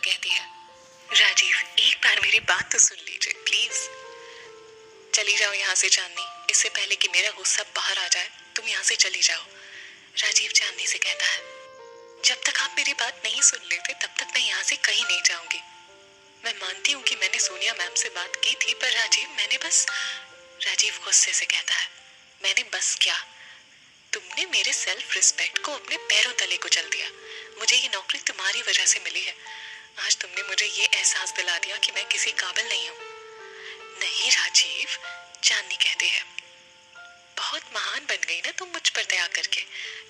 कहती है, राजीव एक बार मेरी बात तो सुन लीजिए प्लीज। चली जाओ यहाँ से चांदनी, इससे पहले कि मेरा गुस्सा बाहर आ जाए तुम यहाँ से चली जाओ। राजीव चांदनी से कहता है, जब तक आप मेरी बात नहीं सुन लेते तब तक मैं यहाँ से कहीं नहीं जाऊंगी। मैं मानती हूँ कि मैंने सोनिया मैम से बात की थी, पर राजीव गुस्से से कहता है, मैंने बस क्या? तुमने मेरे सेल्फ रिस्पेक्ट को अपने पैरों तले कुचल दिया। मुझे ये नौकरी तुम्हारी वजह से मिली है। आज तुमने मुझे ये एहसास दिला दिया कि मैं किसी काबिल नहीं हूँ। नहीं राजीव, चांदनी कहती है, बहुत महान बन गई ना तुम मुझ पर दया करके।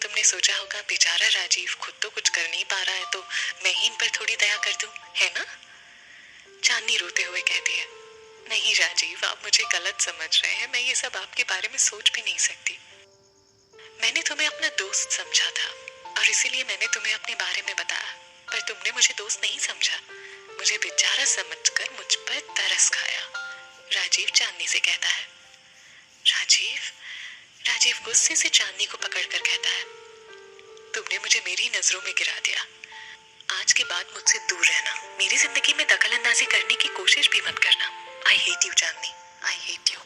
तुमने सोचा होगा बेचारा राजीव खुद तो कुछ कर नहीं पा रहा है, तो मैं ही इन पर थोड़ी दया कर दूं, है ना? चांदनी रोते हुए कहती है, नहीं राजीव, आप मुझे गलत समझ रहे हैं। मैं ये सब आपके बारे में सोच भी नहीं सकती। मैंने तुम्हें अपना दोस्त समझा था और इसीलिए मैंने तुम्हें अपने बारे में बताया, पर तुमने मुझे दोस्त नहीं समझा। मुझे बेचारा समझकर मुझ पर तरस खाया। राजीव चांदनी से कहता है। राजीव गुस्से से चांदनी को पकड़कर कहता है, तुमने मुझे मेरी नजरों में गिरा दिया। आज के बाद मुझसे दूर रहना। मेरी जिंदगी में दखल अंदाजी करने की कोशिश भी मत करना। I hate you Chandni, I hate you.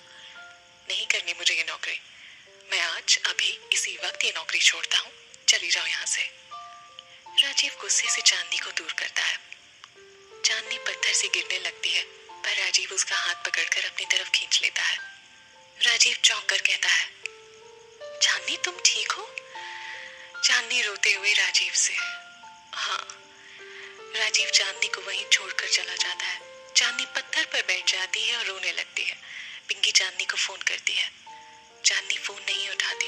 नहीं करनी मुझे ये नौकरी। मैं आज अभी इसी वक्त ये नौकरी छोड़ता हूँ। चली जाओ यहाँ से। राजीव गुस्से से चांदनी को दूर करता है। चांदनी पत्थर से गिरने लगती है, पर राजीव उसका हाथ पकड़कर अपनी तरफ खींच लेता है। राजीव चौंक कर कहता है, चांदनी तुम ठीक हो? चांदनी रोते हुए राजीव से, हाँ। राजीव चांदनी को वहीं छोड़कर चला जाता है। चांदनी पत्थर पर बैठ जाती है और रोने लगती है। पिंकी चांदनी को फोन करती है। चांदनी फोन नहीं उठाती।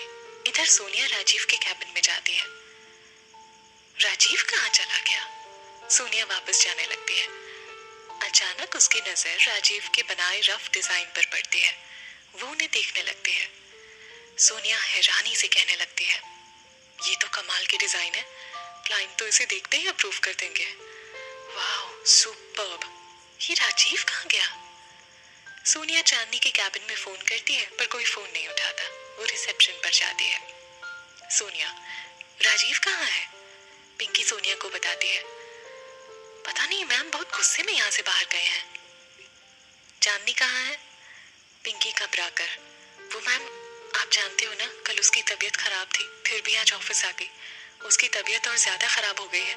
इधर सोनिया राजीव के कैबिन में जाती है। राजीव कहाँ चला गया? सोनिया वापस जाने लगती है। अचानक उसकी नजर राजीव के बनाए रफ डिजाइन पर पड़ती है। वो उन्हें देखने लगती है। सोनिया हैरानी से कहने लगती है, ये तो कमाल की डिजाइन है। क्लाइंट तो इसे देखते ही अप्रूव कर देंगे। वाह, सुपर्ब। ये राजीव कहाँ गया? सोनिया चांदनी के कैबिन में फोन करती है, पर कोई फोन नहीं उठाता। वो रिसेप्शन पर जाती है। सोनिया, राजीव कहाँ है? पिंकी सोनिया को बताती है, पता नहीं मैम, बहुत गुस्से में यहाँ से बाहर गए हैं। चांदनी कहाँ है? पिंकी घबराकर, वो मैम, आप जानते हो ना, कल उसकी तबीयत खराब थी, फिर भी आज ऑफिस आ गई। उसकी तबीयत और ज्यादा खराब हो गई है।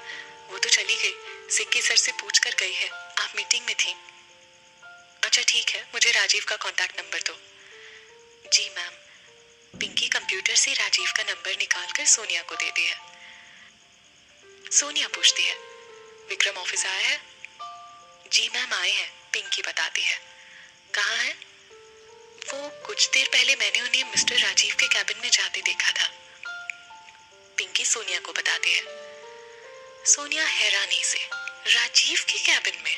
वो तो चली गई, सिक्की सर से पूछ कर गई है। आप मीटिंग में थी। अच्छा ठीक है, मुझे राजीव का कांटेक्ट नंबर दो। जी मैम। पिंकी कंप्यूटर से राजीव का नंबर निकालकर सोनिया को देती है। सोनिया पूछती है, विक्रम ऑफिस आया है? जी मैम आए हैं, पिंकी बताती है। कहाँ है? वो कुछ देर पहले मैंने उन्हें मिस्टर राजीव के कैबिन में जाते देखा था। पिंकी सोनिया को बताती है। सोनिया हैरानी से, राजीव के कैबिन में?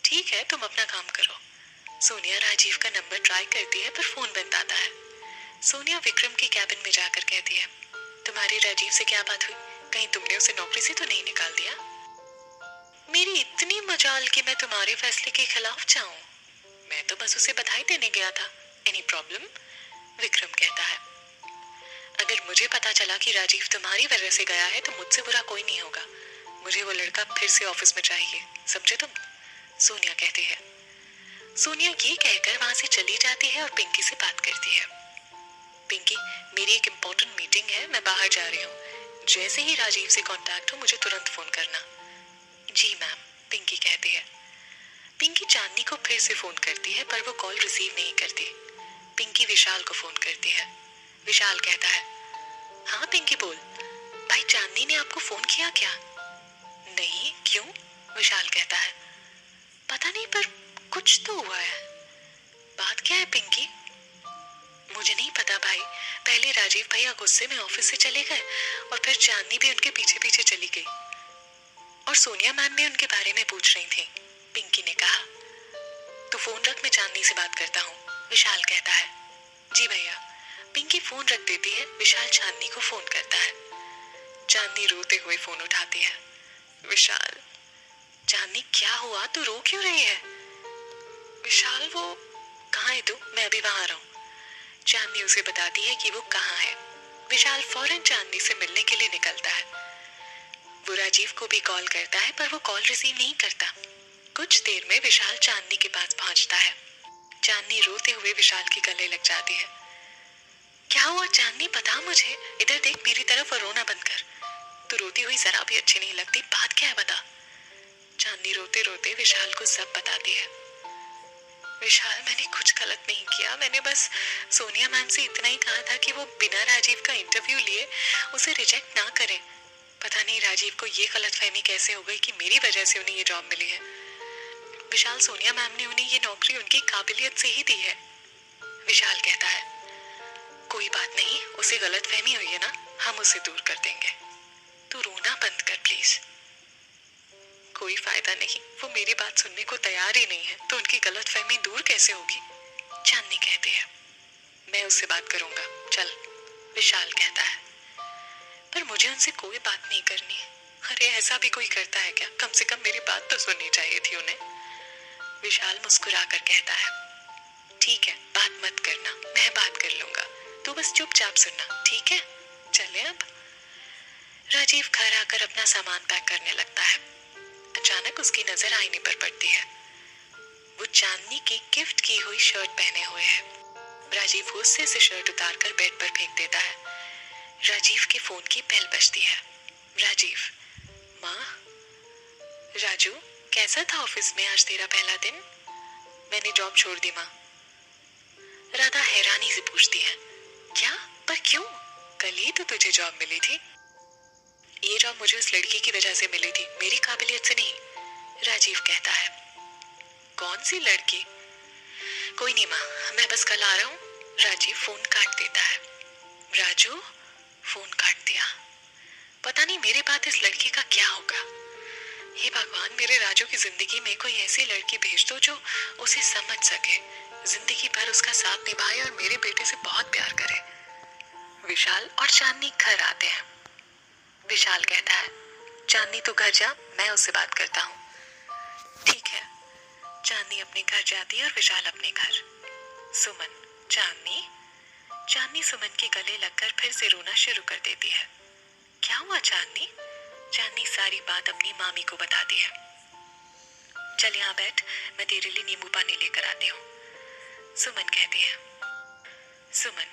ठीक है, तुम अपना काम करो। सोनिया राजीव का नंबर ट्राई करती है, पर फोन बंद आता है। सोनिया विक्रम के कैबिन में जाकर कहती है, तुम्हारी राजीव से क्या बात हुई? कहीं तुमने उसे नौकरी से तो नहीं निकाल दिया? मेरी इतनी मजाल कि मैं तुम्हारे फैसले के खिलाफ जाऊं? मैं तो बस उसे बधाई देने गया था। Any problem? विक्रम कहता है, अगर मुझे पता चला कि राजीव तुम्हारी वजह से गया है तो मुझसे बुरा कोई नहीं होगा। मुझे वो लड़का फिर से ऑफिस में चाहिए, समझे तुम? सोनिया कहती है। सोनिया ये कहकर वहां से चली जाती है और पिंकी से बात करती है। पिंकी, मेरी एक इम्पोर्टेंट मीटिंग है, मैं बाहर जा रही हूँ। जैसे ही राजीव से कांटेक्ट हो मुझे तुरंत फोन करना। जी मैम, पिंकी कहती है। पिंकी चांदनी को फिर से फोन करती है, पर वो कॉल रिसीव नहीं करती। पिंकी विशाल को फोन करती है। विशाल कहता है, हाँ पिंकी बोल। भाई चांदनी ने आपको फोन किया क्या? नहीं, क्यों? विशाल कहता है, पता नहीं, पर कुछ तो हुआ है। बात क्या है पिंकी? मुझे नहीं पता भाई। पहले राजीव भैया गुस्से में ऑफिस से चले गए और फिर चांदनी भी उनके पीछे पीछे चली गई और सोनिया मैम भी उनके बारे में पूछ रही थी। पिंकी ने कहा, तो फोन रख, मैं चांदनी से बात करता हूँ। विशाल कहता है, जी भैया। पिंकी फोन रख देती है। विशाल चांदनी को फोन करता है। चांदनी रोते हुए फोन उठाती है। विशाल, चांदनी क्या हुआ, तू रो क्यों रही है? विशाल, वो कहाँ है तू? मैं अभी वहां आ रहा हूँ। चांदनी उसे बताती है कि वो कहाँ है। विशाल फौरन चांदनी से मिलने के लिए निकलता है। वो राजीव को भी कॉल करता है पर वो कॉल रिसीव नहीं करता। कुछ देर में विशाल चांदनी के पास पहुंचता है। चांदनी रोते हुए विशाल के गले लग जाती है। क्या हुआ चांदनी, बता मुझे, इधर देख मेरी तरफ और रोना बंद कर। तू रोती हुई जरा भी अच्छी नहीं लगती, बात क्या है बता। चांदनी रोते रोते विशाल को सब बताती है। विशाल, मैंने कुछ गलत नहीं किया, मैंने बस सोनिया मैम से इतना ही कहा था कि वो बिना राजीव का इंटरव्यू लिए उसे रिजेक्ट ना करें। पता नहीं राजीव को ये गलतफहमी कैसे हो गई कि मेरी वजह से उन्हें ये जॉब मिली है। विशाल, सोनिया मैम ने उन्हें ये नौकरी उनकी काबिलियत से ही दी है। विशाल कहता है, कोई बात नहीं, उसे गलतफहमी हुई है ना, हम उसे दूर कर देंगे। तू रोना बंद कर प्लीज। कोई फायदा नहीं, वो मेरी बात सुनने को तैयार ही नहीं है, तो उनकी गलतफहमी दूर कैसे होगी। चांदनी कहती है, मैं उससे बात करूंगा, चल। विशाल कहता है, पर मुझे उनसे कोई बात नहीं करनी है। अरे ऐसा भी कोई करता है क्या, कम से कम मेरी बात तो सुननी चाहिए थी उन्हें। विशाल मुस्कुरा कर कहता है, ठीक है, बात मत करना, मैं बात कर लूंगा, तू बस चुपचाप सुनना, ठीक है, चले अब। राजीव घर आकर अपना सामान पैक करने लगता है। अचानक उसकी नजर आईने पर पड़ती है। वो चांदनी की गिफ्ट की हुई शर्ट पहने हुए है। राजीव गुस्से से शर्ट उतारकर बेड पर फेंक देता है। राजीव के फोन की बेल बजती है। राजीव, माँ। राजू, कैसा था ऑफिस में आज तेरा पहला दिन। मैंने जॉब छोड़ दी माँ। राधा हैरानी से पूछती है, क्या, पर क्यों, कल ही तो तुझे जॉब मिली थी। ये जॉब मुझे उस लड़की की वजह से मिली थी, मेरी काबिलियत से नहीं। राजीव कहता है, कौन सी लड़की। कोई नहीं माँ, मैं बस कल आ रहा हूँ। राजीव फोन काट देता है। राजू, फोन काट दिया। पता नहीं मेरे बाद इस लड़की का क्या होगा। हे भगवान, मेरे राजू की जिंदगी में कोई ऐसी लड़की भेज दो जो उसे समझ सके, जिंदगी भर उसका साथ निभाए और मेरे बेटे से बहुत प्यार करे। विशाल और चांदनी घर आते हैं। विशाल कहता है, चांदनी तू घर जा, मैं उससे बात करता हूँ। ठीक है। चांदनी अपने घर जाती है और विशाल अपने घर। सुमन, चांदनी सुमन के गले लगकर फिर से रोना शुरू कर देती है। क्या हुआ चांदनी। चांदनी सारी बात अपनी मामी को बताती है। चल यहाँ बैठ, मैं तेरे लिए नींबू पानी लेकर आती हूँ। सुमन कहती है। सुमन,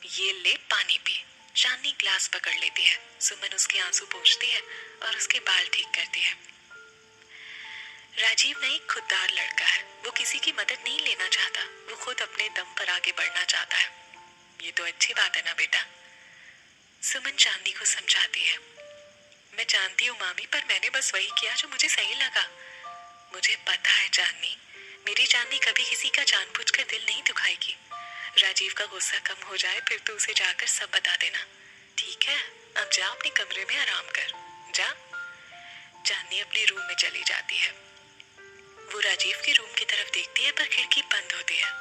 ये ले पानी पी। चांदनी ग्लास पकड़ लेती है। सुमन उसके आंसू पोंछती है और उसके बाल ठीक करती है। राजीव नहीं खुददार लड़का है, वो किसी की मदद नहीं लेना चाहता, वो खुद अपने दम पर आगे बढ़ना चाहता है। ये तो अच्छी बात है ना बेटा। सुमन चांदनी को समझाती है। मैं जानती हूँ मामी, पर मैंने बस वही किया जो मुझे सही लगा। मुझे पता है चांदनी, मेरी चांदनी कभी किसी का जानबूझकर दिल नहीं दुखाएगी। राजीव का गुस्सा कम हो जाए फिर तू उसे जाकर सब बता देना, ठीक है। अब जा अपने कमरे में आराम कर, जा। चांदनी अपने रूम में चली जाती है। वो राजीव के रूम की तरफ देखती है पर खिड़की बंद होती है।